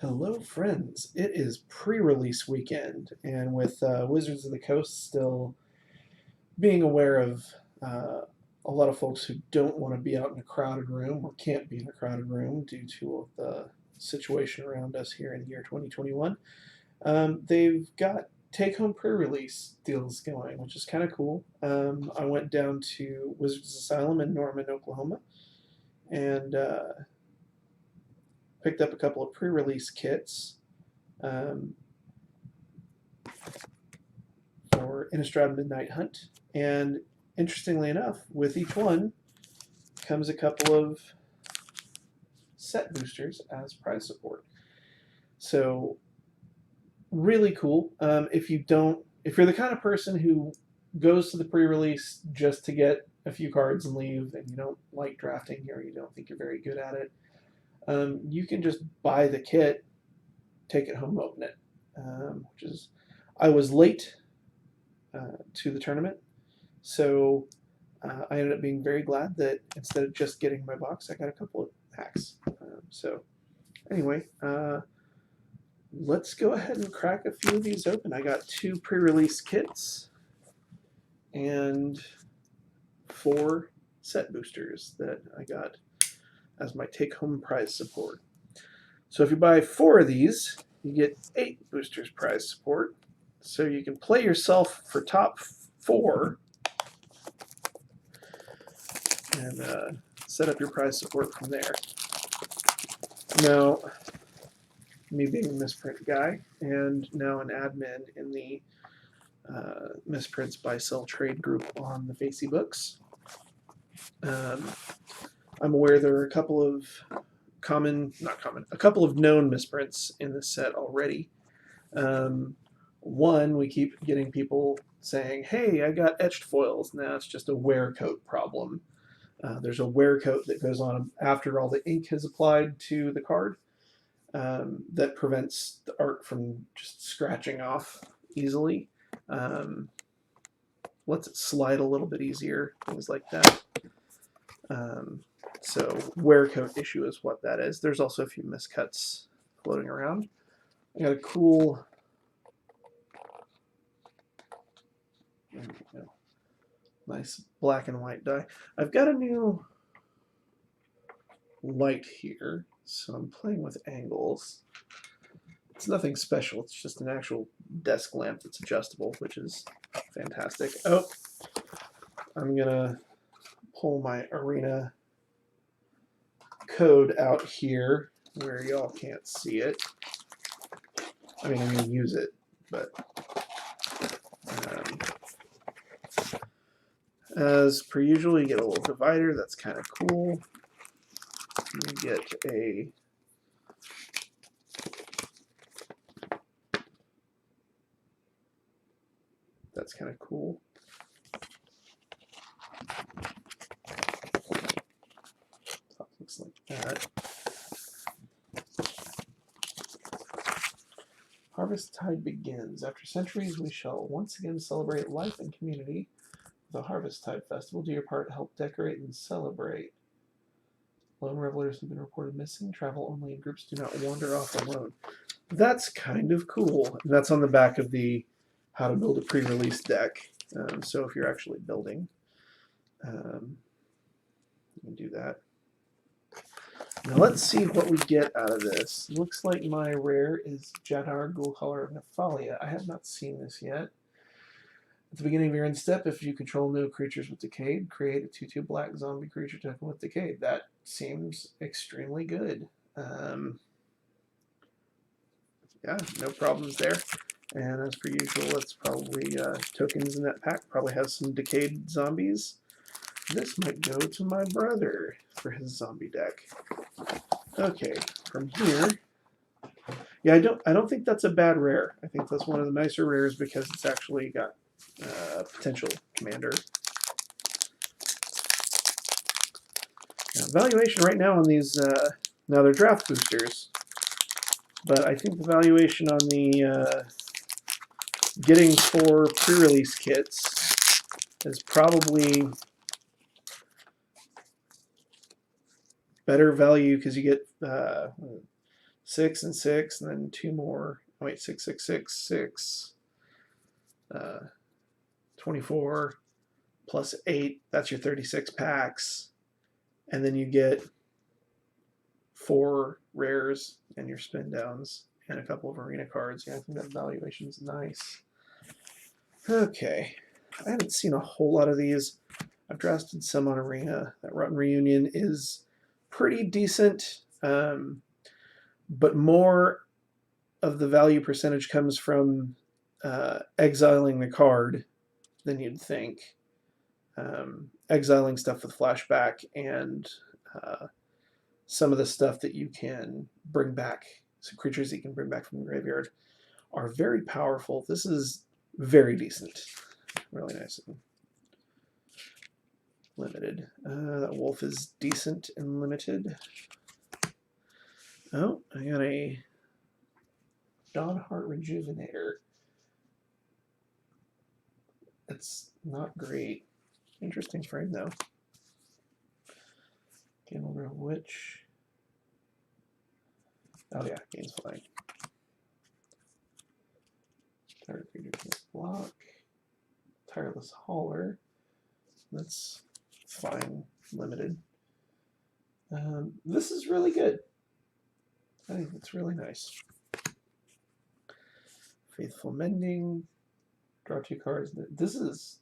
Hello, friends. It is pre-release weekend, and with Wizards of the Coast still being aware of a lot of folks who don't want to be out in a crowded room or can't be in a crowded room due to the situation around us here in the year 2021, they've got take-home pre-release deals going, which is kind of cool. I went down to Wizards Asylum in Norman, Oklahoma, and picked up a couple of pre-release kits for Innistrad Midnight Hunt. And interestingly enough, with each one comes a couple of set boosters as prize support. So really cool. If you're the kind of person who goes to the pre-release just to get a few cards and leave, and you don't like drafting or you don't think you're very good at it, you can just buy the kit, take it home, open it. I was late to the tournament, so I ended up being very glad that instead of just getting my box, I got a couple of packs. So anyway, let's go ahead and crack a few of these open. I got 2 pre-release kits and 4 set boosters that I got as my take-home prize support. So if you buy 4 of these, you get 8 boosters prize support. So you can play yourself for top 4 and set up your prize support from there. Now, me being a misprint guy and now an admin in the misprints buy sell trade group on the Facey books, I'm aware there are a couple of a couple of known misprints in this set already. One, we keep getting people saying, hey, I got etched foils. Now it's just a wear coat problem. There's a wear coat that goes on after all the ink has applied to the card that prevents the art from just scratching off easily. Lets it slide a little bit easier, things like that. So wear coat issue is what that is. There's also a few miscuts floating around. I got a cool, nice black and white die. I've got a new light here, so I'm playing with angles. It's nothing special. It's just an actual desk lamp that's adjustable, which is fantastic. Oh, I'm gonna pull my arena code out here where y'all can't see it. I mean, I'm going to use it, but as per usual, you get a little divider. That's kind of cool. You get a that's kind of cool. Top looks like that. Harvest Tide begins. After centuries, we shall once again celebrate life and community. The Harvest Tide Festival. Do your part, help decorate and celebrate. Lone revelers have been reported missing. Travel only in groups. Do not wander off alone. That's kind of cool. That's on the back of the how to build a pre-release deck. So if you're actually building, you can do that. Now let's see what we get out of this. Looks like my rare is Jadar Ghoulcaller of Nephalia. I have not seen this yet. At the beginning of your end step, if you control no creatures with Decayed, create a 2/2 black zombie creature token with Decayed. That seems extremely good. Yeah, no problems there. And as per usual, it's probably tokens in that pack. Probably has some Decayed zombies. This might go to my brother for his zombie deck. Okay, from here, yeah, I don't think that's a bad rare. I think that's one of the nicer rares because it's actually got potential commander. Now, valuation right now on these, now they're draft boosters, but I think the valuation on the getting 4 pre-release kits is probably better value because you get 6 and 6, and then 2 more. Oh, wait, 6, 6, 6, 6. 24 plus 8. That's your 36 packs. And then you get 4 rares and your spin downs and a couple of arena cards. Yeah, I think that valuation is nice. Okay. I haven't seen a whole lot of these. I've drafted some on arena. That Rotten Reunion is pretty decent, but more of the value percentage comes from exiling the card than you'd think. Exiling stuff with flashback and some of the stuff that you can bring back, some creatures that you can bring back from the graveyard, are very powerful. This is very decent. Really nice and limited. That wolf is decent and limited. Oh, I got a Dawnheart Rejuvenator. It's not great. Interesting frame though. Gamble Witch. Oh yeah, gains flying. Target creature can't block. Tireless Hauler. That's fine. Limited. This is really good. I think it's really nice. Faithful Mending. Draw 2 cards. This is...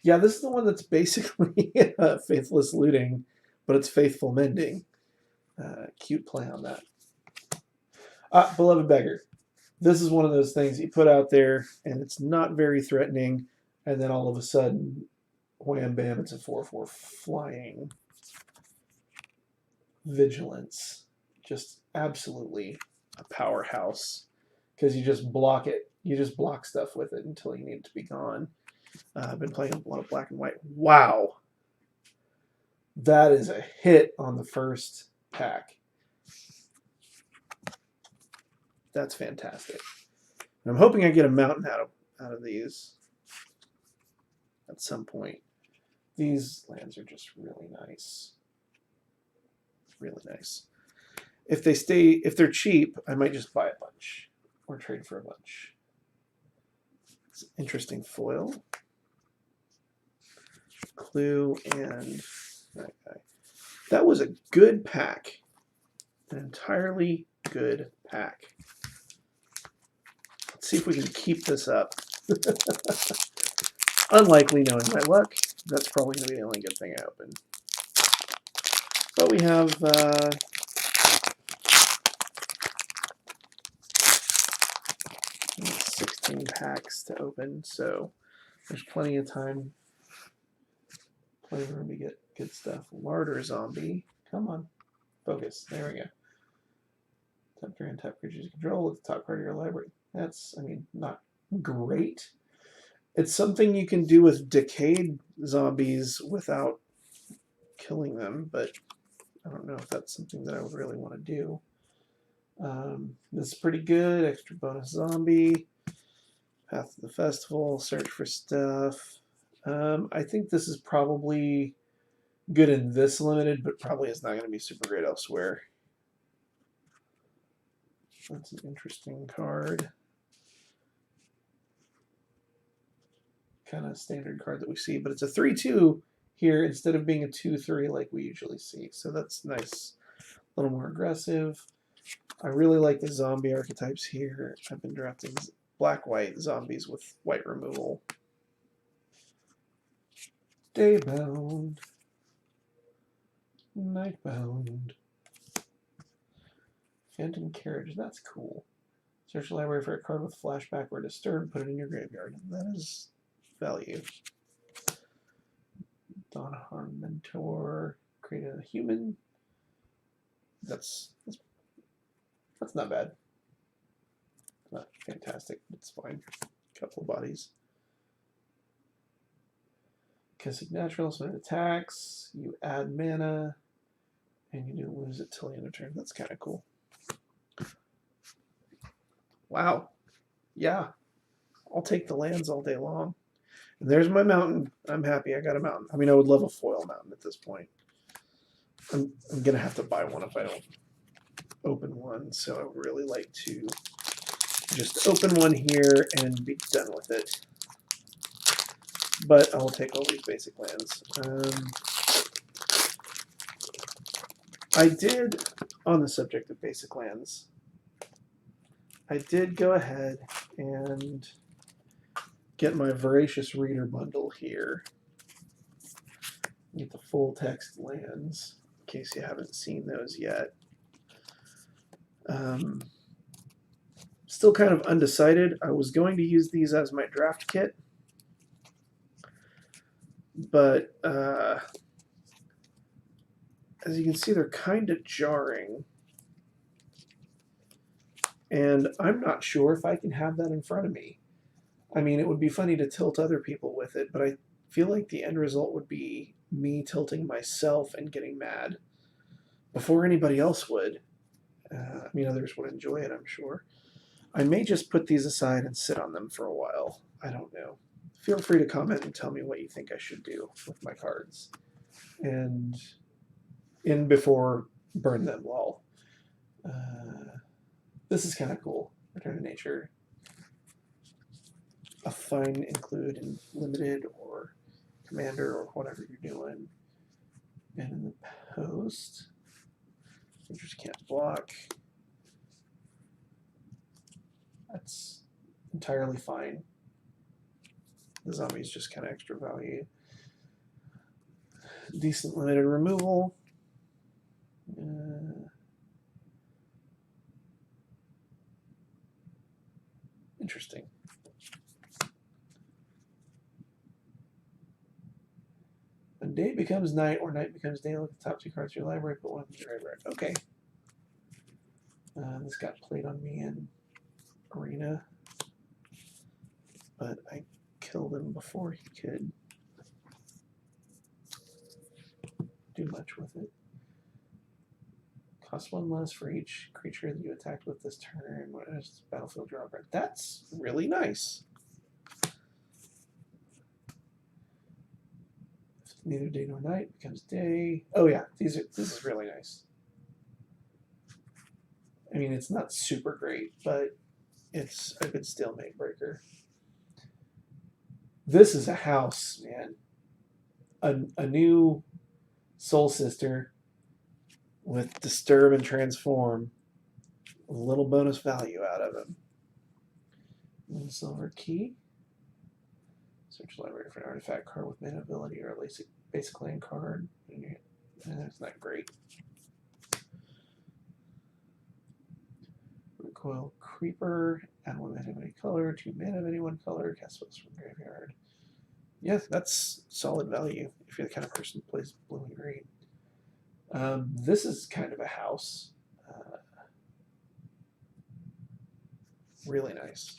Yeah, this is the one that's basically Faithless Looting, but it's Faithful Mending. Cute play on that. Beloved Beggar. This is one of those things you put out there, and it's not very threatening, and then all of a sudden, wham bam, it's a 4/4 flying vigilance. Just absolutely a powerhouse, because you just block it. You just block stuff with it until you need it to be gone. I've been playing a lot of black and white. Wow. That is a hit on the first pack. That's fantastic. And I'm hoping I get a mountain out of these at some point. These lands are just really nice. Really nice. If they're cheap, I might just buy a bunch or trade for a bunch. It's an interesting foil. Clue and that guy. That was a good pack. An entirely good pack. Let's see if we can keep this up. Unlikely, knowing my luck. That's probably going to be the only good thing I open. But we have 16 packs to open, so there's plenty of time. Plenty of room to get good stuff. Larder Zombie. Come on. Focus. There we go. Tap drain, tap creatures you control with the top card of your library. That's, I mean, not great. It's something you can do with decayed zombies without killing them, but I don't know if that's something that I would really want to do. This is pretty good. Extra bonus zombie. Path to the Festival. Search for stuff. I think this is probably good in this limited, but probably is not going to be super great elsewhere. That's an interesting card. Kind of standard card that we see, but it's a 3/2 here instead of being a 2/3 like we usually see. So that's nice. A little more aggressive. I really like the zombie archetypes here. I've been drafting black-white zombies with white removal. Daybound. Nightbound. Phantom Carriage. That's cool. Search the library for a card with flashback or disturb. Put it in your graveyard. That is value. Dawnheart Mentor. Create a human. That's not bad. Not fantastic. It's fine. Couple of bodies. Kissick Natural, so it attacks. You add mana, and you don't lose it till the end of turn. That's kind of cool. Wow. Yeah. I'll take the lands all day long. And there's my mountain. I'm happy I got a mountain. I mean, I would love a foil mountain at this point. I'm going to have to buy one if I don't open one, so I would really like to just open one here and be done with it. But I'll take all these basic lands. I did, on the subject of basic lands, I did go ahead and get my Voracious Reader bundle here. Get the full text lands, in case you haven't seen those yet. Still kind of undecided. I was going to use these as my draft kit, but as you can see, they're kind of jarring. And I'm not sure if I can have that in front of me. I mean, it would be funny to tilt other people with it, but I feel like the end result would be me tilting myself and getting mad before anybody else would. I mean, others would enjoy it, I'm sure. I may just put these aside and sit on them for a while. I don't know. Feel free to comment and tell me what you think I should do with my cards. And in before burn them, lol. This is kind of cool. Return to Nature. A fine include in limited or commander or whatever you're doing. And in the post, you just can't block. That's entirely fine. The zombie's just kind of extra value. Decent limited removal. Interesting. When day becomes night or night becomes day, look at the top 2 cards of your library, put one in your library. Okay. This got played on me in Arena, but I killed him before he could do much with it. Cost 1 less for each creature that you attacked with this turn. What is battlefield draw card? That's really nice. Neither day nor night becomes day. Oh yeah, this is really nice. I mean, it's not super great, but it's a good stalemate breaker. This is a house, man. A new Soul Sister with Disturb and Transform. A little bonus value out of him. And Silver Key. Search the library for an artifact card with mana ability or a basic land card. That's not great. Recoil Creeper. Add 1 mana of any color, 2 mana of any one color. Cast spells from graveyard. Yes, that's solid value if you're the kind of person who plays blue and green. This is kind of a house. Really nice.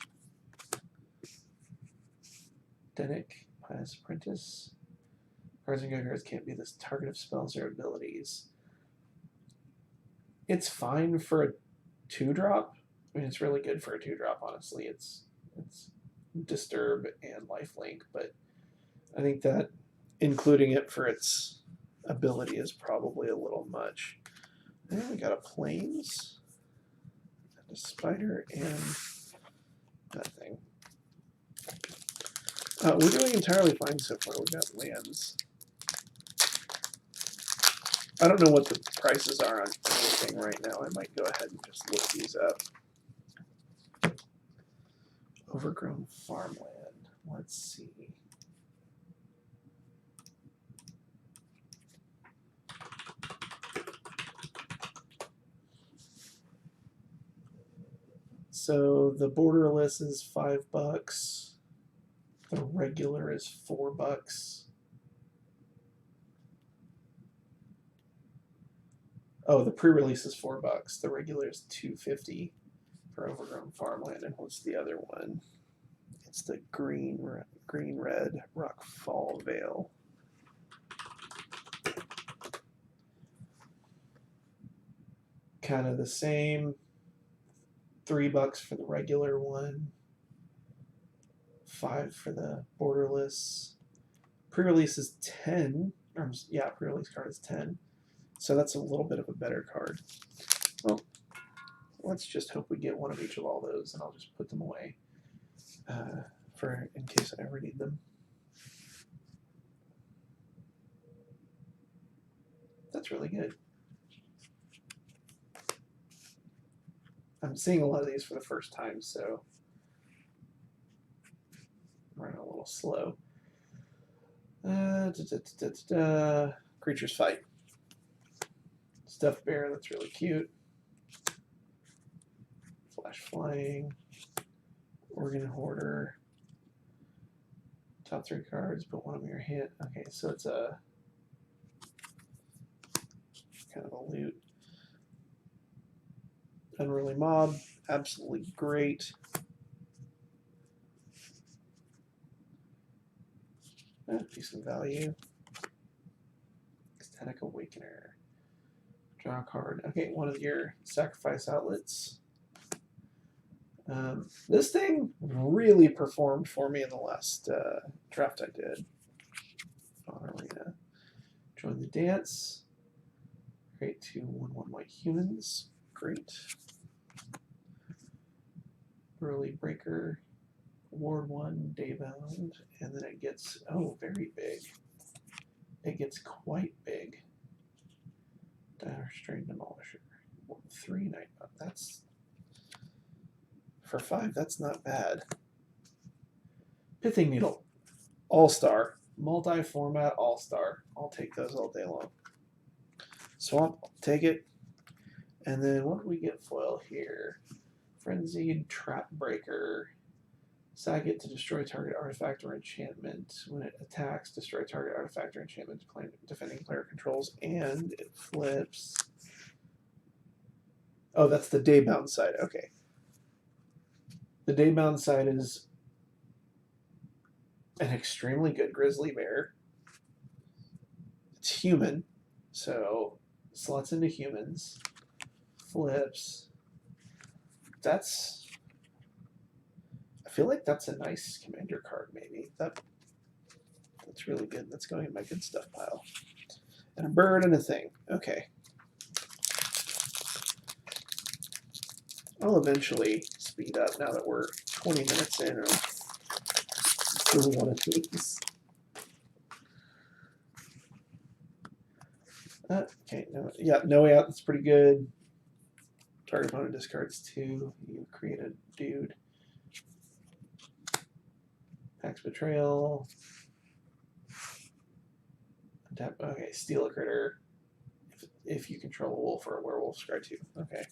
Denick, Pious Apprentice. Cards and graveyards can't be this target of spells or abilities. It's fine for a 2-drop. I mean, it's really good for a 2-drop, honestly. It's Disturb and Lifelink, but I think that including it for its ability is probably a little much. And we got a Plains, a Spider, and that thing. We're doing entirely fine so far. We got lands. I don't know what the prices are on anything right now. I might go ahead and just look these up. Overgrown Farmland. Let's see. So the borderless is $5. The regular is $4. Oh, the pre-release is $4. The regular is $2.50 for Overgrown Farmland. And what's the other one? It's the green red Rockfall Vale. Kind of the same. $3 for the regular one. $5 for the borderless. Pre-release is $10. Yeah, pre-release card is $10. So that's a little bit of a better card. Well, let's just hope we get one of each of all those, and I'll just put them away for in case I ever need them. That's really good. I'm seeing a lot of these for the first time, so I'm running a little slow. Creatures fight. Stuffed bear, that's really cute. Flash flying. Organ hoarder. Top 3 cards, put one of your hand. Okay, so it's a kind of a loot. Unruly mob, absolutely great. Decent value. Ecstatic Awakener. Draw a card. Okay, one of your sacrifice outlets. This thing really performed for me in the last draft I did on Arena. Join the dance. Create 2 1/1 white humans. Great. Early breaker. Ward 1, daybound, and then it gets, oh, very big. It gets quite big. Dire Strain Demolisher. 3 nightbound. That's, for 5, that's not bad. Pithing Needle. All-Star. Multi-format All-Star. I'll take those all day long. Swamp, I'll take it. And then what do we get foil here? Frenzied Trap Breaker. Sack it to destroy target artifact or enchantment. When it attacks, destroy target artifact or enchantment defending player controls, and it flips. Oh, that's the daybound side. Okay. The daybound side is an extremely good grizzly bear. It's human, so slots into humans, flips. That's... I feel like that's a nice commander card, maybe. That's really good. That's going in my good stuff pile. And a bird and a thing. Okay. I'll eventually speed up now that we're 20 minutes in or through one of these. Okay, no, yeah, no way out. That's pretty good. Target opponent discards 2. You create a dude. Pax Betrayal. Okay, steal a critter. If you control a wolf or a werewolf, scry 2. Okay.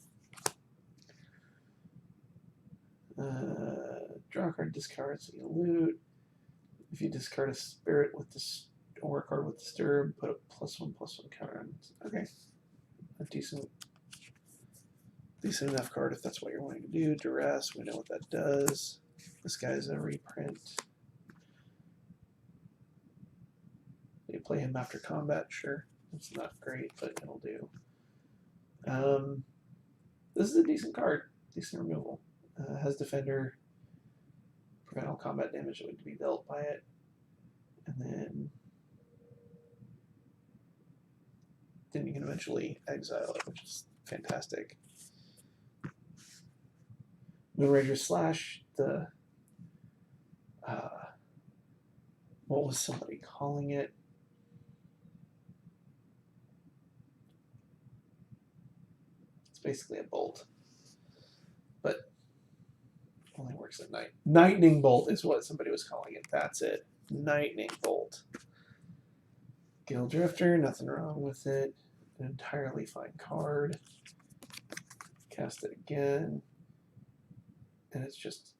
Draw a card, discard, so you loot. If you discard a spirit with this or a card with Disturb, put a +1/+1 counter on. Okay. A decent enough card if that's what you're wanting to do. Duress, we know what that does. This guy's a reprint. You play him after combat, sure. It's not great, but it'll do. This is a decent card. Decent removal. Has Defender. Prevent all combat damage that would be dealt by it. And then you can eventually exile it, which is fantastic. Moonrager Slash, the what was somebody calling it? It's basically a bolt, but only works at night. Lightning Bolt is what somebody was calling it. That's it. Lightning Bolt. Guild Drifter, nothing wrong with it. An entirely fine card. Cast it again. And it's just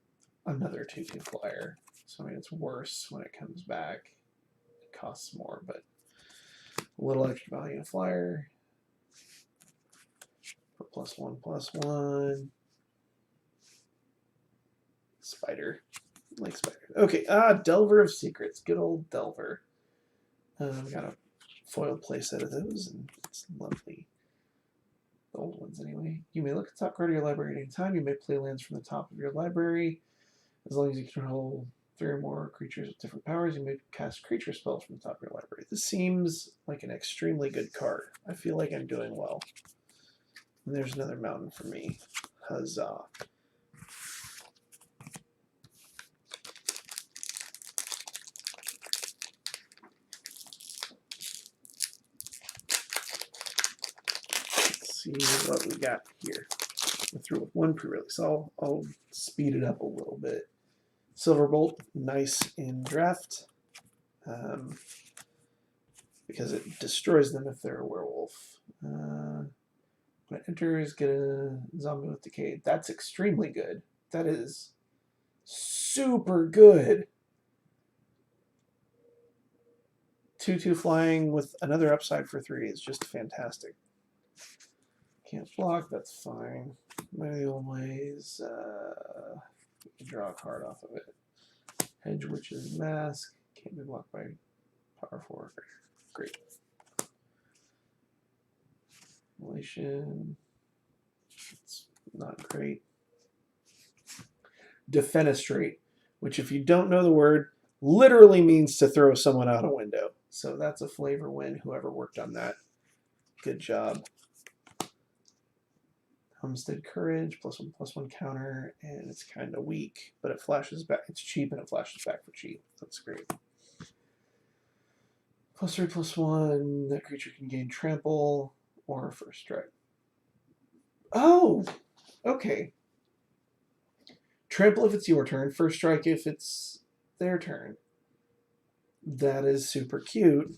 another 2/2 flyer. So I mean, it's worse when it comes back. It costs more, but a little extra value in a flyer. For +1/+1. Spider. I like Spider. Okay, Delver of Secrets. Good old Delver. We got a foiled playset of those, and it's lovely. The old ones, anyway. You may look at the top card of your library at any time. You may play lands from the top of your library. As long as you control 3 or more creatures with different powers, you may cast creature spells from the top of your library. This seems like an extremely good card. I feel like I'm doing well. And there's another mountain for me. Huzzah. Let's see what we got here. We're through with one pre-release. I'll speed it up a little bit. Silverbolt, nice in draft. Because it destroys them if they're a werewolf. When it enters, get a zombie with decay. That's extremely good. That is super good. 2/2 flying with another upside for 3 is just fantastic. Can't block, that's fine. Many of the old ways, you can draw a card off of it. Hedge Witch's Mask, can't be blocked by Power 4. Great. Relation, it's not great. Defenestrate, which if you don't know the word, literally means to throw someone out a window. So that's a flavor win, whoever worked on that. Good job. Homestead Courage, +1/+1 counter, and it's kind of weak, but it flashes back. It's cheap and it flashes back for cheap. That's great. +3/+1, that creature can gain trample or first strike. Oh, okay. Trample if it's your turn, first strike if it's their turn. That is super cute.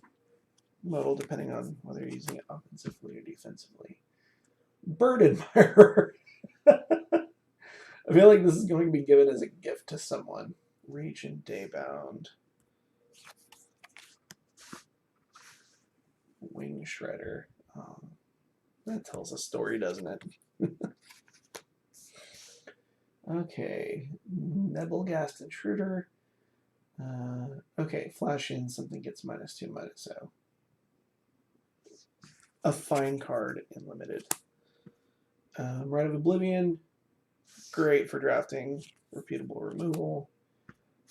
Modal depending on whether you're using it offensively or defensively. Bird Admirer. I feel like this is going to be given as a gift to someone. Reach and Daybound. Wing Shredder. That tells a story, doesn't it? Okay. Nebelgast Intruder. Okay, flash in, something gets -2/-0. A fine card in limited. Rite of Oblivion, great for drafting, reputable removal.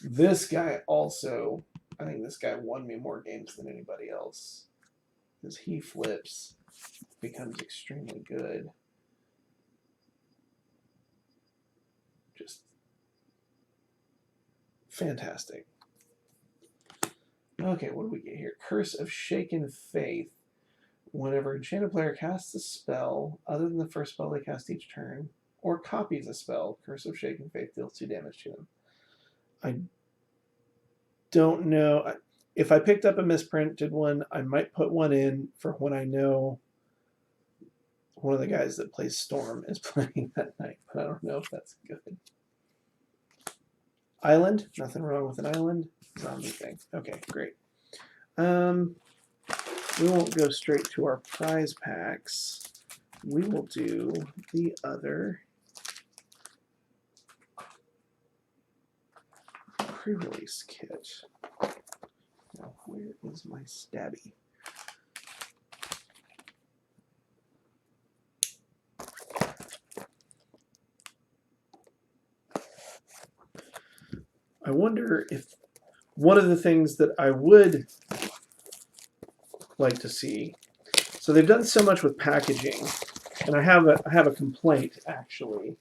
This guy also, I think this guy won me more games than anybody else. Because he flips, becomes extremely good. Just fantastic. Okay, what do we get here? Curse of Shaken Faith. Whenever enchanted player casts a spell other than the first spell they cast each turn, or copies a spell, Curse of Shaken Faith deals 2 damage to them. I don't know. If I picked up a misprinted one, I might put one in for when I know one of the guys that plays Storm is playing that night, but I don't know if that's good. Island, nothing wrong with an island. Zombie thing. Okay, great. We won't go straight to our prize packs. We will do the other pre-release kit. Now, where is my stabby? I wonder if one of the things that I would like to see. So they've done so much with packaging, and I have a complaint actually.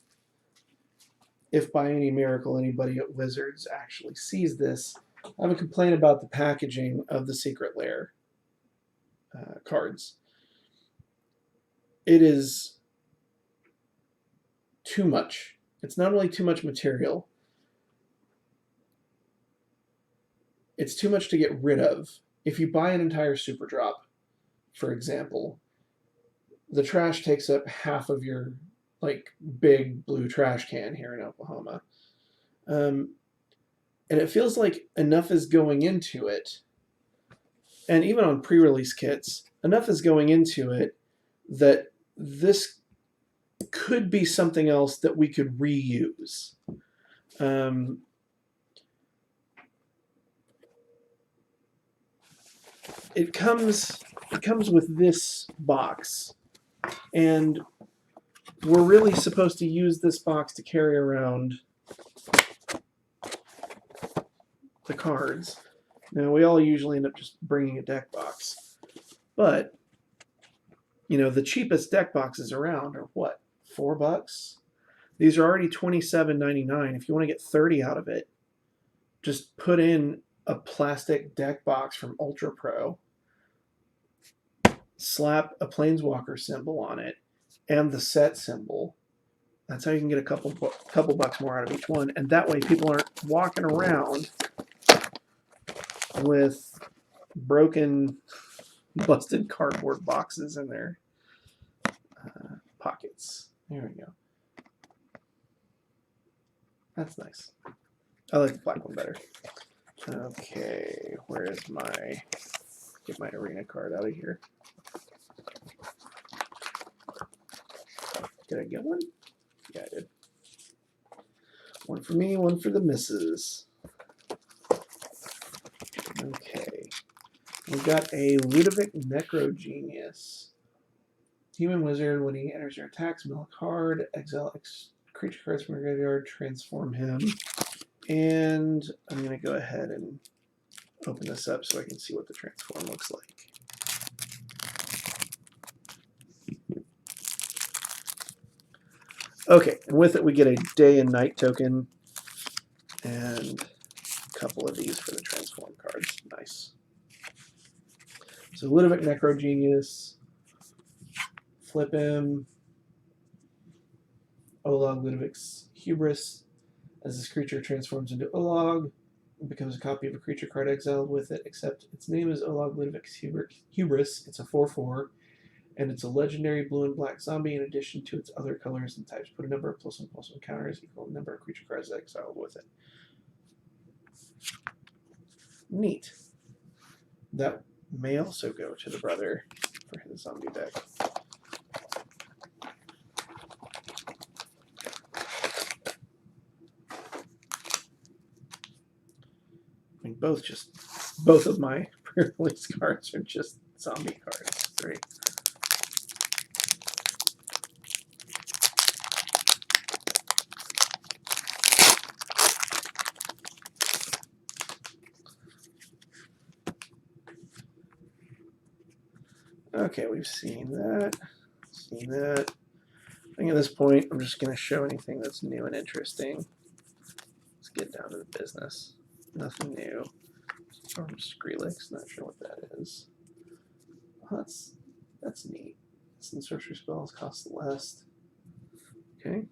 If by any miracle anybody at Wizards actually sees this, I have a complaint about the packaging of the Secret Lair cards. It is too much. It's not only too much material, it's too much to get rid of. If you buy an entire super drop, for example, the trash takes up half of your big blue trash can here in Oklahoma. And it feels like enough is going into it, and even on pre-release kits, enough is going into it that this could be something else that we could reuse. It comes with this box, and we're really supposed to use this box to carry around the cards. Now, we all usually end up just bringing a deck box, but the cheapest deck boxes around are what, $4? These are already $27.99. If you want to get 30 out of it, just put in a plastic deck box from Ultra Pro, slap a Planeswalker symbol on it, and the set symbol. That's how you can get a couple bucks more out of each one, and that way people aren't walking around with broken, busted cardboard boxes in their pockets. There we go. That's nice. I like the black one better. Okay, where is my... Get my arena card out of here. Did I get one? Yeah, I did. One for me, one for the missus. Okay. We've got a Ludovic Necrogenius. Human wizard, when he enters your attacks, mill a card, exile creature cards from your graveyard, transform him. And I'm going to go ahead and open this up so I can see what the transform looks like. Okay, and with it we get a day and night token and a couple of these for the transform cards. Nice. So Ludovic Necrogenius, flip him. Olog Ludovic's Hubris. As this creature transforms into Olog, it becomes a copy of a creature card exiled with it, except its name is Olog Ludovic's Hubris. It's a 4/4, and it's a legendary blue and black zombie in addition to its other colors and types. Put a number of +1/+1 counters equal to the number of creature cards exiled with it. Neat. That may also go to the brother for his zombie deck. I mean, both of my pre-release cards are just zombie cards. Great. Okay, we've seen that. Seen that. I think at this point, I'm just going to show anything that's new and interesting. Let's get down to the business. Nothing new. Storm Skrillex, not sure what that is. Oh, that's neat. Instant sorcery spells cost less. Okay.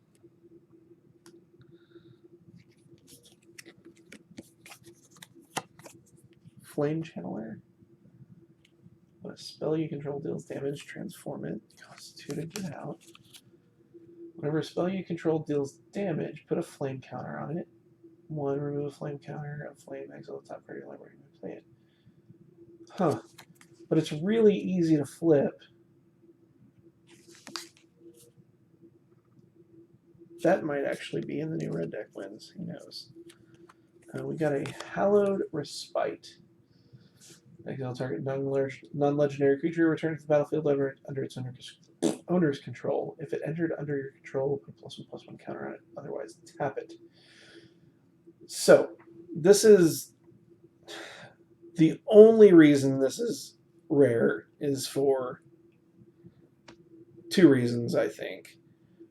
Flame Channeler. When a spell you control deals damage, transform it. It costs 2 to get out. Whenever a spell you control deals damage, put a flame counter on it. 1, remove a flame counter, a flame, exile the top card of your library, and play it. Huh. But it's really easy to flip. That might actually be in the new red deck wins. Who knows? We got a Hallowed Respite. Exile target non-legendary creature, return to the battlefield under its owner's control. If it entered under your control, put a +1/+1 counter on it. Otherwise, tap it. So, this is the only reason this is rare is for 2 reasons, I think.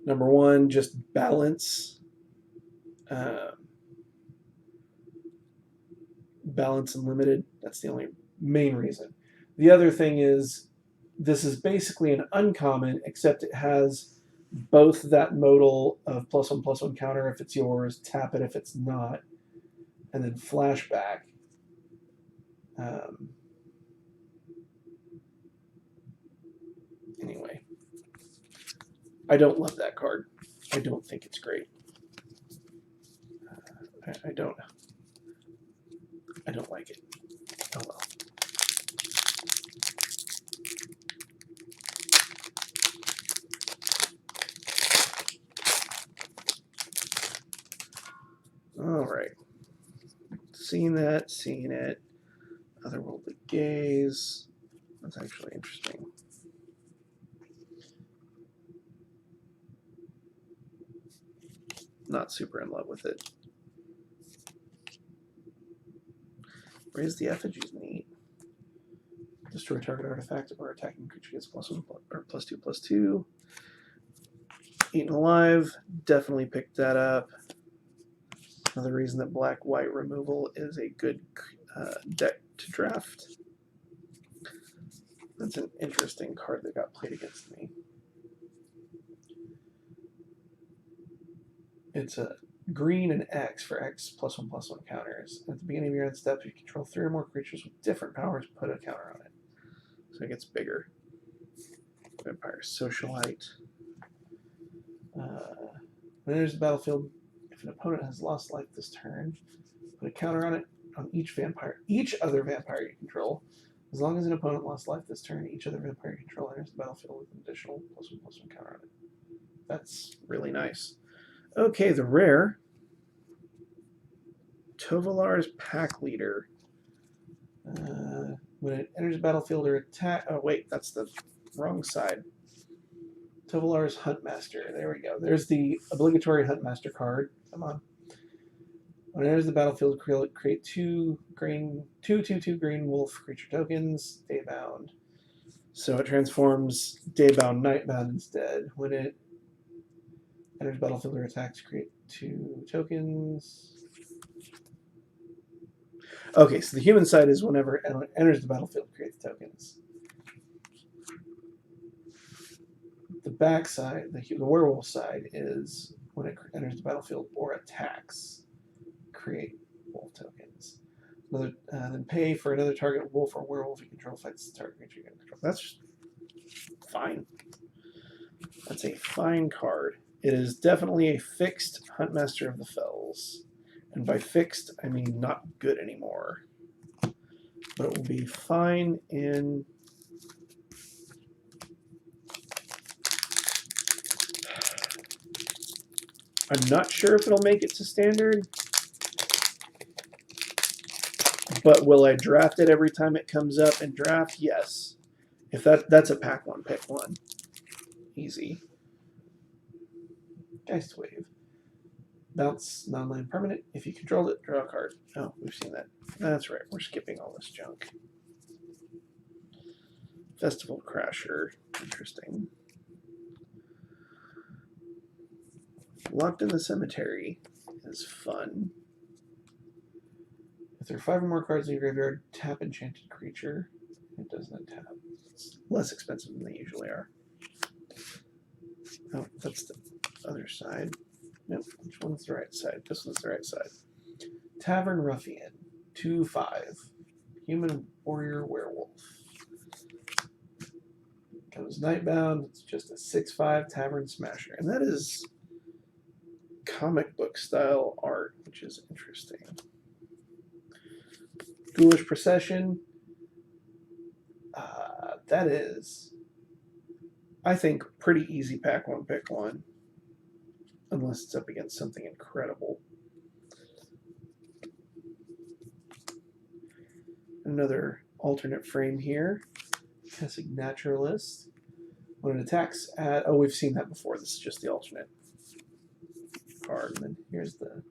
Number 1, just balance. Balance and limited. That's the only main reason. The other thing is this is basically an uncommon, except it has both that modal of +1/+1 counter if it's yours, tap it if it's not, and then flashback. Anyway, I don't love that card. I don't think it's great. I don't like it. Oh well. All right. Seen it. Otherworldly Gaze. That's actually interesting. Not super in love with it. Raise the Effigy's neat. Destroy target artifact or attacking creature gets +1 or +2/+2. Eaten Alive, definitely picked that up. Another reason that black-white removal is a good deck to draft. That's an interesting card that got played against me. It's a green and X for X +1/+1 counters. At the beginning of your end step, you control 3 or more creatures with different powers, put a counter on it. So it gets bigger. Vampire Socialite. When it enters the battlefield, if an opponent has lost life this turn, put a counter on it on each other vampire you control. As long as an opponent lost life this turn, each other vampire you control enters the battlefield with an additional +1/+1 counter on it. That's really nice. Okay, the rare. Tovolar's Pack Leader. When it enters the battlefield or attack... Oh, wait, that's the wrong side. Tovolar's Huntmaster. There we go. There's the obligatory Huntmaster card. Come on. When it enters the battlefield, create 2 green wolf creature tokens, daybound. So it transforms daybound, nightbound instead. When it enters battlefield or attacks, create 2 tokens. Okay, so the human side is whenever it enters the battlefield, create the tokens. The back side, the werewolf side, is when it enters the battlefield or attacks, create wolf tokens. Then pay for another target wolf or werewolf you control fights the target creature you control. That's fine. That's a fine card. It is definitely a fixed Huntmaster of the Fells. And by fixed, I mean not good anymore. But it will be fine in... I'm not sure if it'll make it to standard. But will I draft it every time it comes up in draft? Yes. If that's a pack one, pick one. Easy. Geist Wave. Bounce non-land permanent. If you control it, draw a card. Oh, we've seen that. That's right. We're skipping all this junk. Festival Crasher. Interesting. Locked in the Cemetery is fun. If there are 5 or more cards in your graveyard, tap enchanted creature. It doesn't tap. It's less expensive than they usually are. Oh, that's the other side. Nope, which one's the right side? This one's the right side. Tavern Ruffian, 2/5. Human Warrior Werewolf. Goes Nightbound. It's just a 6/5 Tavern Smasher. And that is comic book style art, which is interesting. Ghoulish Procession. That is, I think, pretty easy pack one, pick one. Unless it's up against something incredible. Another alternate frame here. Classic Naturalist. When it attacks at... Oh, we've seen that before. This is just the alternate card. And then here's the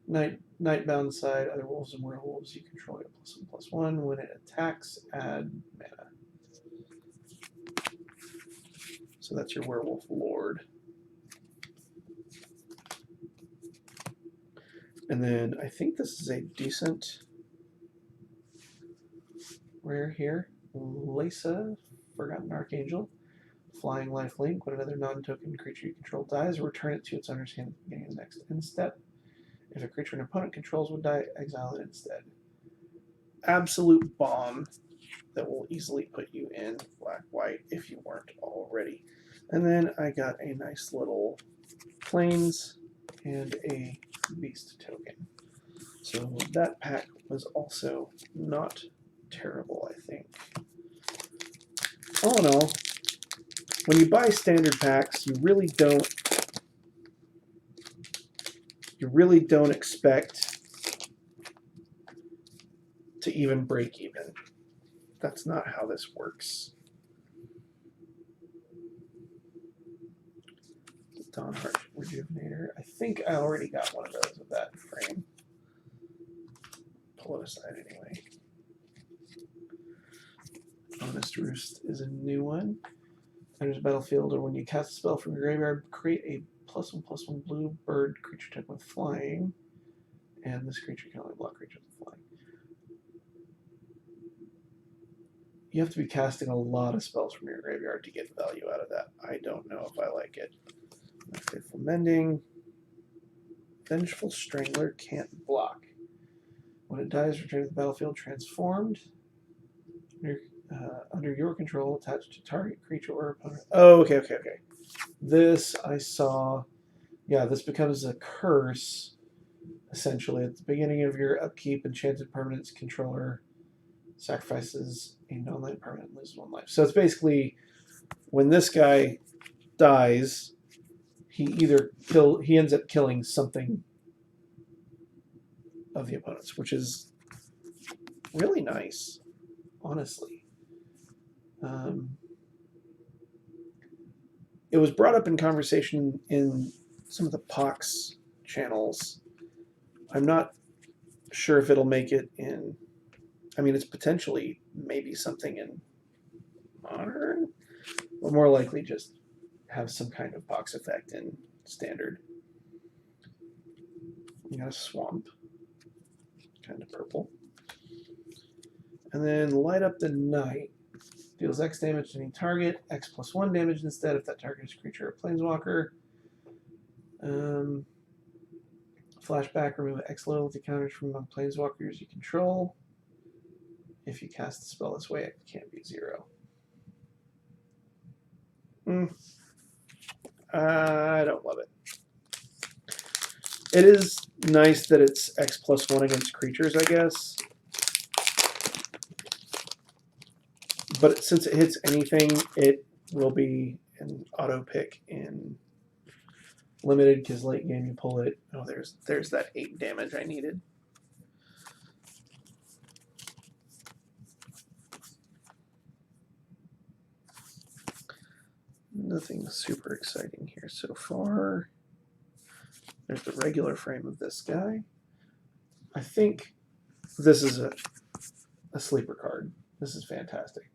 Nightbound side. Other wolves and werewolves you control get +1/+1. When it attacks, add mana. So that's your Werewolf Lord. And then I think this is a decent rare here. Lisa, Forgotten Archangel. Flying Lifelink. When another non-token creature you control dies, return it to its owner's hand at the beginning of the next end step. If a creature an opponent controls would die, exile it instead. Absolute bomb that will easily put you in black-white if you weren't already. And then I got a nice little Plains and a Beast token. So that pack was also not terrible, I think. All in all, when you buy standard packs, you really don't expect to even break even. That's not how this works. Dawnheart Rejuvenator. I think I already got one of those of that frame. Pull it aside anyway. Honest Roost is a new one. enters a battlefield, or when you cast a spell from your graveyard, create a +1/+1 blue bird creature type with flying, and this creature can only block creatures with flying. You have to be casting a lot of spells from your graveyard to get value out of that. I don't know if I like it. Faithful Mending. Vengeful Strangler can't block. When it dies, return to the battlefield transformed. Under your control, attached to target creature or opponent. Oh, okay. This I saw. Yeah, this becomes a curse, essentially. At the beginning of your upkeep, enchanted permanent's controller sacrifices a non-life permanent and loses 1 life. So it's basically when this guy dies, he ends up killing something of the opponent's, which is really nice, honestly. It was brought up in conversation in some of the Pox channels. I'm not sure if it'll make it in. I mean, it's potentially maybe something in Modern, but more likely just have some kind of Pox effect in Standard. You got a Swamp, kind of purple. And then Light Up the Night. Deals X damage to any target, X+1 damage instead if that target is a creature or planeswalker. Flashback, remove X loyalty counters from among planeswalkers you control. If you cast the spell this way, it can't be 0. I don't love it. It is nice that it's X+1 against creatures, I guess. But since it hits anything, it will be an auto pick in limited, because late game you pull it. Oh, there's that 8 damage I needed. Nothing super exciting here so far. There's the regular frame of this guy. I think this is a sleeper card. This is fantastic.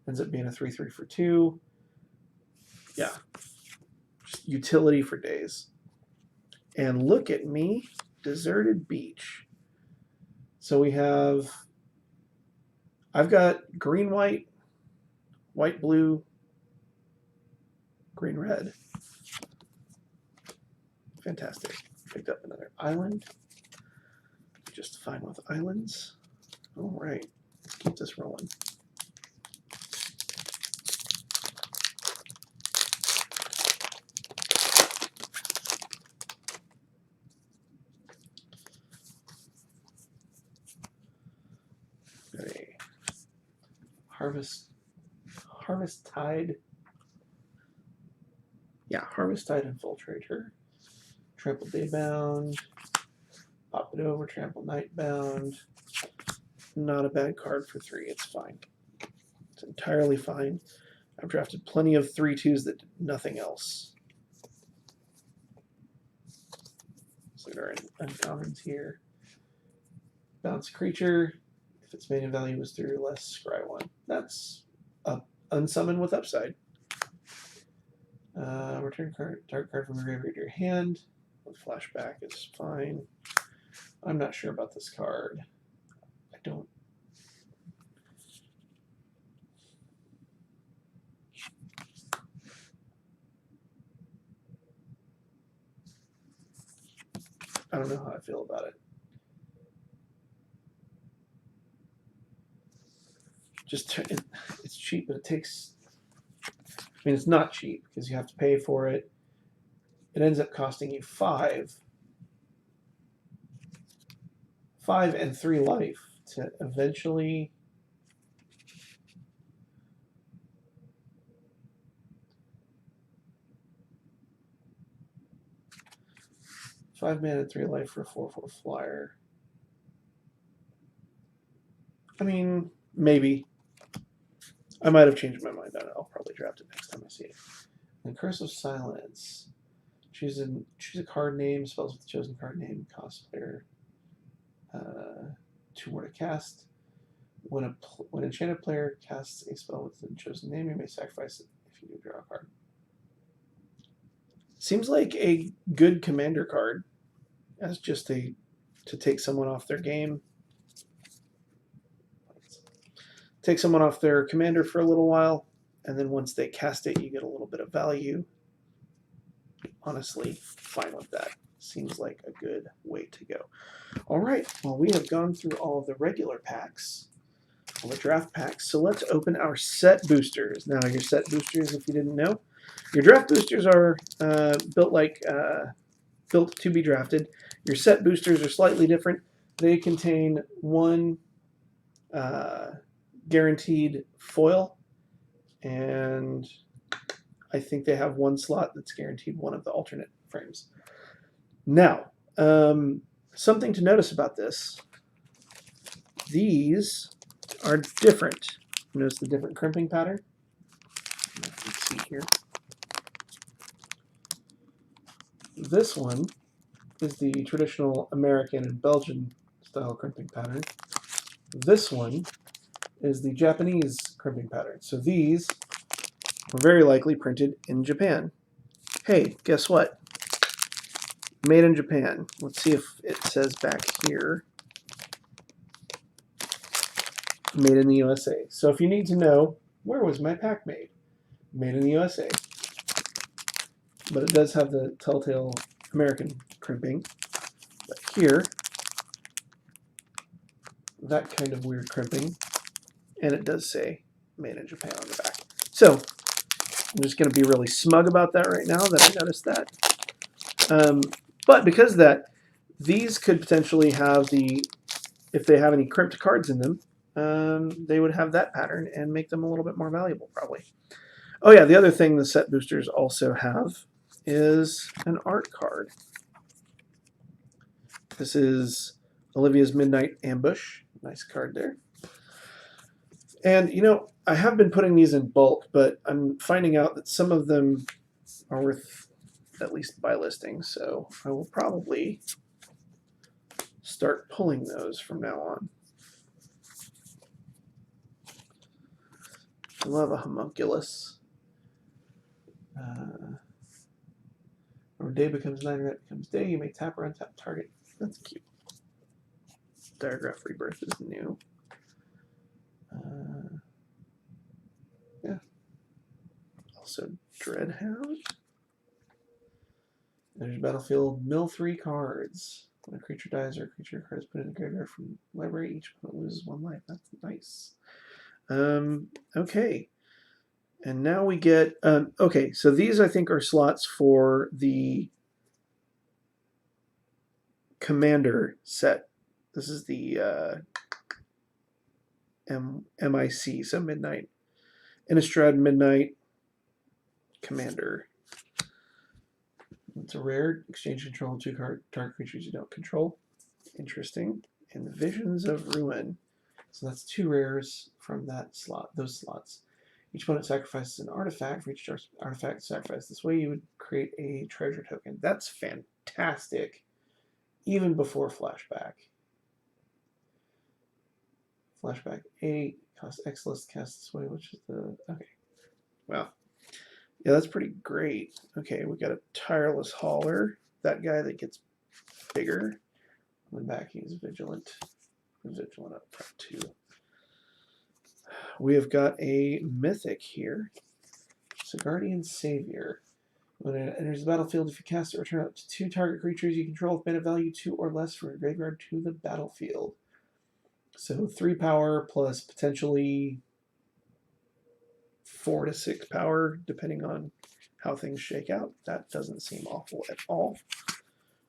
Ends up being a 3/3 for 2. Yeah. Just utility for days. And look at me, Deserted Beach. So I've got green, white, white, blue, green, red. Fantastic. Picked up another island. Just fine with islands. All right, let's keep this rolling. Got a Harvest Tide. Yeah, Harvest Tide Infiltrator. Trample Daybound. Pop it over, Trample Nightbound. Not a bad card for 3. It's fine. It's entirely fine. I've drafted plenty of 3/2s that did nothing else. So there are uncommons here. Bounce creature. If its main value is 3 or less, scry 1. That's unsummon with upside. Return target card from your graveyard to your hand. With flashback is fine. I'm not sure about this card. I don't. I don't know how I feel about it. It's cheap, but it takes. I mean, it's not cheap because you have to pay for it. It ends up costing you 5 and 3 life to eventually. Five mana and 3 life for a 4/4 flyer. I mean, maybe. I might have changed my mind on it. I'll probably draft it next time I see it. And Curse of Silence. Choose a card name, spells with the chosen card name, cost player 2 more to cast. When an enchanted player casts a spell with the chosen name, you may sacrifice it if you do draw a card. Seems like a good commander card as just to take someone off their game. Take someone off their commander for a little while, and then once they cast it, you get a little bit of value. Honestly, fine with that. Seems like a good way to go. All right, well, we have gone through all of the regular packs, all the draft packs, so let's open our set boosters. Now, your set boosters, if you didn't know, your draft boosters are built to be drafted. Your set boosters are slightly different. They contain one guaranteed foil, and I think they have one slot that's guaranteed one of the alternate frames. Now, something to notice about this. These are different. Notice the different crimping pattern. You can see here. This one is the traditional American and Belgian style crimping pattern. This one is the Japanese crimping pattern. So these were very likely printed in Japan. Hey, guess what? Made in Japan. Let's see if it says back here. Made in the USA. So if you need to know, where was my pack made? Made in the USA. But it does have the telltale American crimping. But here, that kind of weird crimping. And it does say made in Japan on the back. So I'm just going to be really smug about that right now that I noticed that. But because of that, these could potentially have if they have any crimped cards in them, they would have that pattern and make them a little bit more valuable, probably. Oh yeah, the other thing the set boosters also have is an art card. This is Olivia's Midnight Ambush. Nice card there. And, you know, I have been putting these in bulk, but I'm finding out that some of them are worth at least buy listing, so I will probably start pulling those from now on. I love a homunculus. When day becomes night, night becomes day, you may tap or untap target. That's cute. Diagraph Rebirth is new. Yeah. Also, Dreadhound. There's your battlefield. Mill 3 cards. When a creature dies or a creature card is put in the graveyard from the library, each opponent loses 1 life. That's nice. Okay. And now we get... okay, so these, I think, are slots for the Commander set. This is the MIC, so Midnight. Innistrad Midnight Commander. It's a rare. Exchange control of 2 target creatures you don't control. Interesting. And Visions of Ruin. So that's 2 rares from that slot. Those slots. Each opponent sacrifices an artifact. For each artifact sacrificed this way, you would create a treasure token. That's fantastic. Even before flashback. Flashback 8 costs X list cast this way, which is the okay. Well. Yeah, that's pretty great. Okay, we got a Tireless Hauler. That guy that gets bigger. On the back, he's Vigilant. Vigilant up front, too. We have got a Mythic here. It's a Guardian Savior. When it enters the battlefield, if you cast it, return up to 2 target creatures you control with mana value 2 or less from your graveyard to the battlefield. So 3 power plus potentially 4 to 6 power, depending on how things shake out. That doesn't seem awful at all.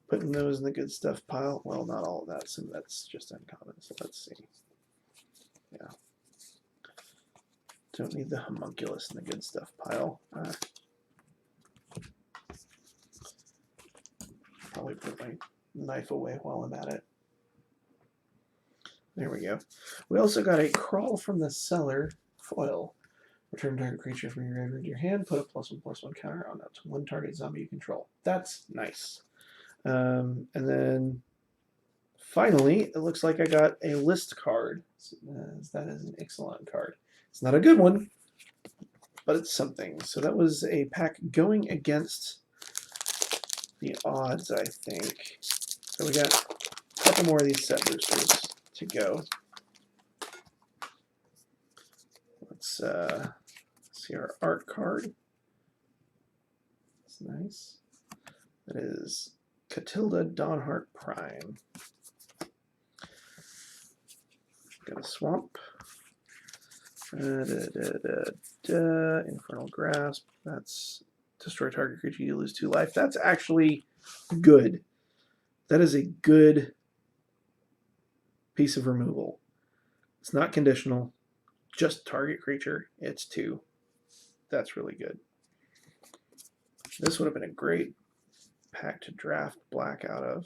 Putting those in the good stuff pile. Well, not all of that. Some of that's just uncommon. So let's see. Yeah. Don't need the homunculus in the good stuff pile. Probably put my knife away while I'm at it. There we go. We also got a Crawl from the Cellar foil. Return target creature from your graveyard to your hand. Put a +1/+1 counter on up to 1 target zombie you control. That's nice. And then finally, it looks like I got a list card. That is an excellent card. It's not a good one, but it's something. So that was a pack going against the odds, I think. So we got a couple more of these set boosters to go. Let's see our art card. That's nice. That is Catilda Dawnheart Prime. Got a swamp. Infernal Grasp. That's destroy target creature, you lose 2 life. That's actually good. That is a good piece of removal. It's not conditional, just target creature. It's 2. That's really good. This would have been a great pack to draft black out of.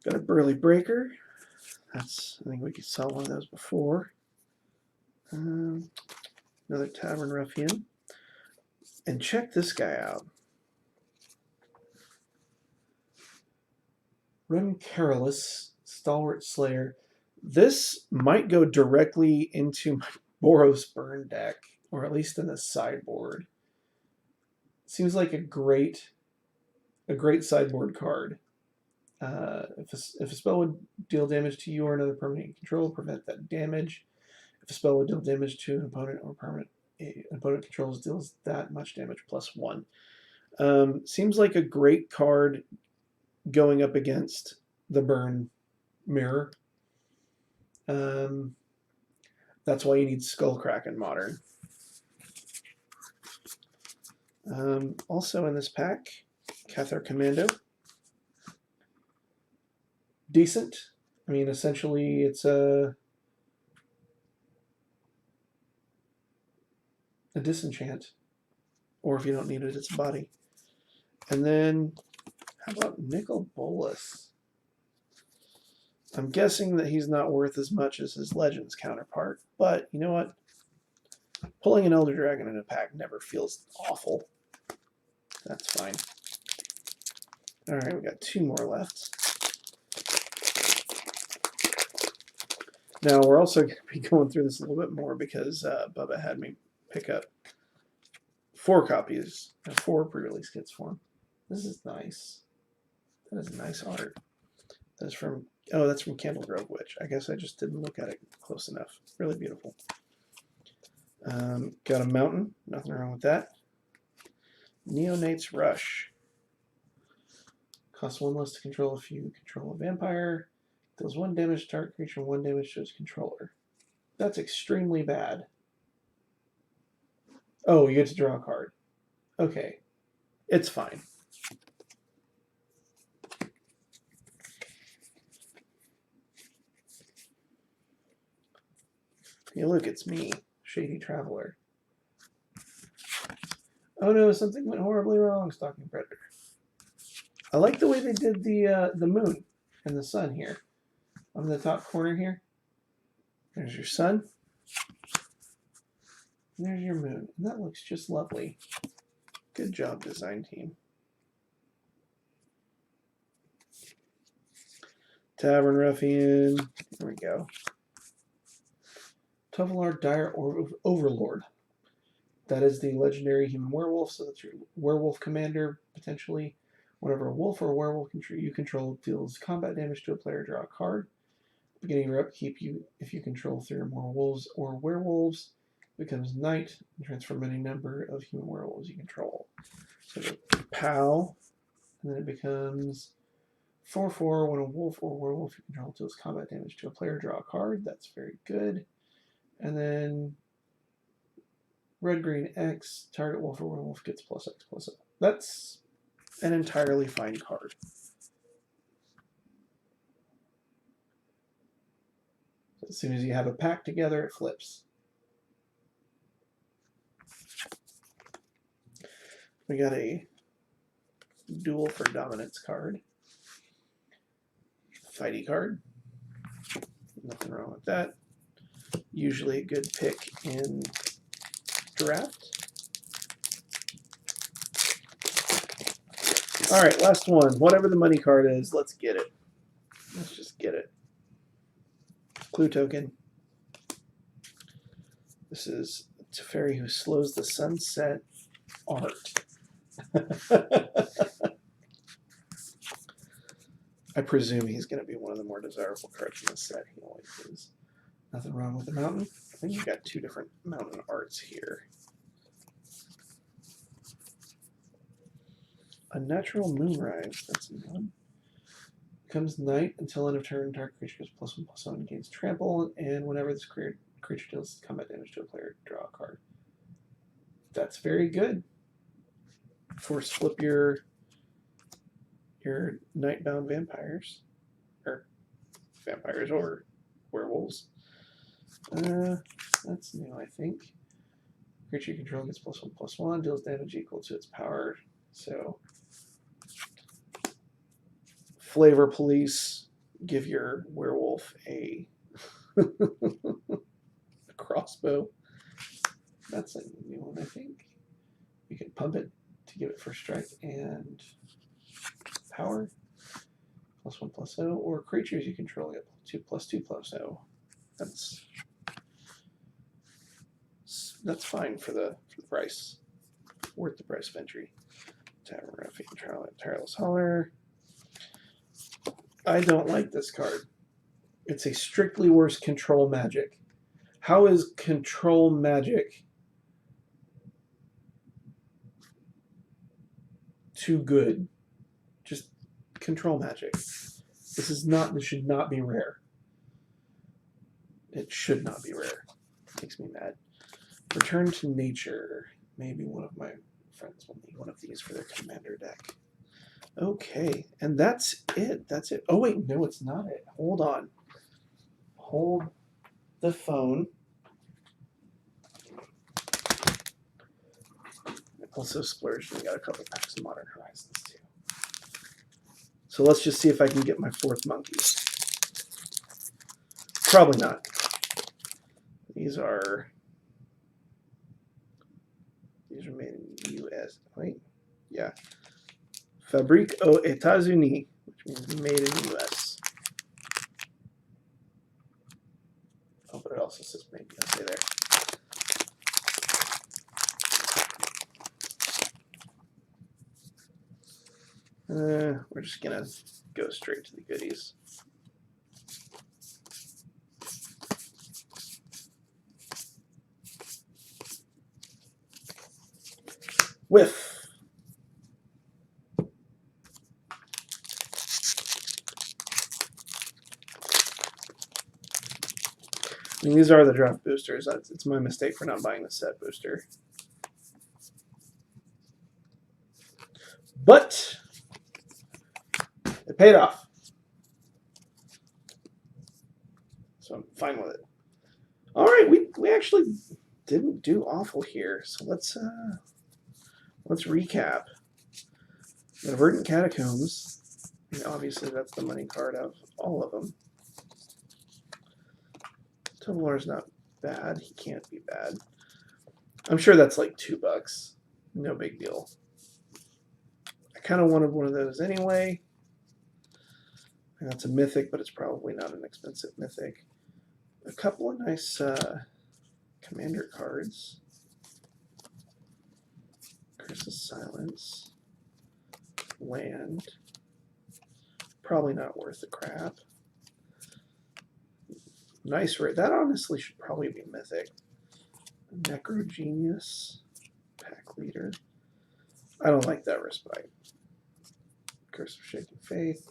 Got a Burly Breaker. That's, I think we could sell one of those before. Another Tavern Ruffian. And check this guy out. Prerelease, Stalwart Slayer. This might go directly into my Boros Burn deck, or at least in the sideboard. Seems like a great sideboard card. If a spell would deal damage to you or another permanent you control, prevent that damage. If a spell would deal damage to an opponent or an opponent controls, deals that much damage +1. Seems like a great card going up against the Burn Mirror. That's why you need Skullcrack in Modern. Also in this pack, Cathar Commando. Decent. I mean, essentially it's a disenchant. Or if you don't need it, it's a body. And then, how about Nicol Bolas? I'm guessing that he's not worth as much as his Legends counterpart, but you know what? Pulling an Elder Dragon in a pack never feels awful. That's fine. Alright, we got 2 more left. Now, we're also going to be going through this a little bit more because Bubba had me pick up 4 copies and 4 pre-release kits for him. This is nice. That is nice art. That is from, oh, that's from Candle Grove Witch. I guess I just didn't look at it close enough. Really beautiful. Got a mountain. Nothing wrong with that. Neonate's Rush. Costs 1 less to control if you control a vampire. Deals 1 damage to target creature and 1 damage to its controller. That's extremely bad. Oh, you get to draw a card. Okay. It's fine. Hey, look, it's me, Shady Traveler. Oh no, something went horribly wrong, Stalking Predator. I like the way they did the moon and the sun here. On the top corner here. There's your sun. And there's your moon. And that looks just lovely. Good job, design team. Tavern Ruffian. There we go. Overlord, Dire Overlord. That is the legendary human werewolf, so that's your werewolf commander, potentially. Whenever a wolf or a werewolf you control deals combat damage to a player, draw a card. Beginning of your upkeep, if you control 3 or more wolves or werewolves, becomes night and transform any number of human werewolves you control. So the POW, and then it becomes 4/4. When a wolf or werewolf you control deals combat damage to a player, draw a card. That's very good. And then red, green, X, target wolf or werewolf gets +X/+. That's an entirely fine card. So as soon as you have a pack together, it flips. We got a Duel for Dominance card. Fighty card. Nothing wrong with that. Usually a good pick in draft. All right, last one. Whatever the money card is, let's get it. Let's just get it. Clue token. This is Teferi who slows the sunset art. I presume he's going to be one of the more desirable cards in the set. He always is. Nothing wrong with the mountain. I think you've got two different mountain arts here. Unnatural Moonrise. That's a new one. Becomes night until end of turn. Dark creature goes +1/+1, gains trample, and whenever this creature deals combat damage to a player, draw a card. That's very good. Force flip your nightbound vampires, or werewolves. That's new, I think. Creature you control gets +1/+1, deals damage equal to its power. So, Flavor Police, give your werewolf a, a crossbow. That's a new one, I think. You can pump it to give it first strike and power. +1/+0, or creatures you control get 2/2/0. That's fine for the price. Worth the price of entry. Tavern Raffian, Tireless Hauler. I don't like this card. It's a strictly worse control magic. How is control magic too good? Just control magic. This should not be rare. It should not be rare. It makes me mad. Return to Nature. Maybe one of my friends will need one of these for their commander deck. Okay, and that's it. That's it. Oh, wait, no, it's not it. Hold on. Hold the phone. I also splurged and got a couple packs of Modern Horizons, too. So let's just see if I can get my fourth monkey. Probably not. These are made in the U.S. Wait, yeah. Fabrique aux États-Unis, which means made in the U.S. Oh, but it also says made in USA there. We're just gonna go straight to the goodies. Whiff. I mean, these are the draft boosters. It's my mistake for not buying the set booster. But it paid off. So I'm fine with it. All right, we actually didn't do awful here. So let's recap. The Verdant Catacombs. And obviously, that's the money card of all of them. Overlord's not bad. He can't be bad. I'm sure that's like $2. No big deal. I kind of wanted one of those anyway. And that's a mythic, but it's probably not an expensive mythic. A couple of nice commander cards. Curse of Silence. Land. Probably not worth the crap. Nice rare. That honestly should probably be mythic. Necro Genius. Pack Leader. I don't like that Respite. Curse of Shaken Faith.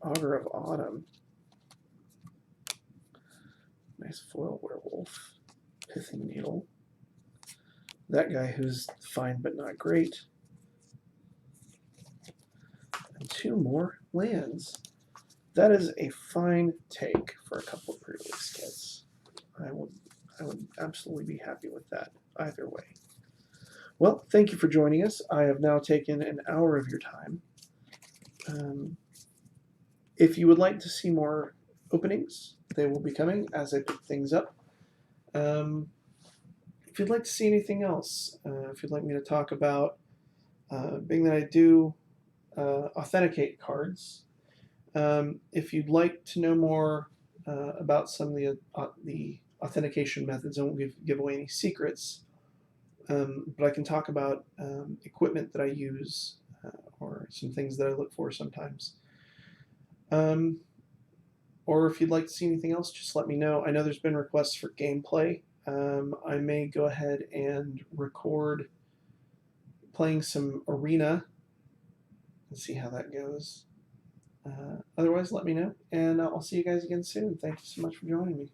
Augur of Autumn. Nice foil werewolf. Pithing Needle. That guy who's fine but not great. And two more lands. That is a fine take for a couple of pre-release kits. I would absolutely be happy with that either way. Well, thank you for joining us. I have now taken an hour of your time. If you would like to see more openings, they will be coming as I pick things up. If you'd like to see anything else, if you'd like me to talk about, being that I do authenticate cards, if you'd like to know more about some of the authentication methods. I won't give away any secrets, but I can talk about equipment that I use or some things that I look for sometimes. Or if you'd like to see anything else, just let me know. I know there's been requests for gameplay. I may go ahead and record playing some Arena and see how that goes. Otherwise, let me know, and I'll see you guys again soon. Thank you so much for joining me.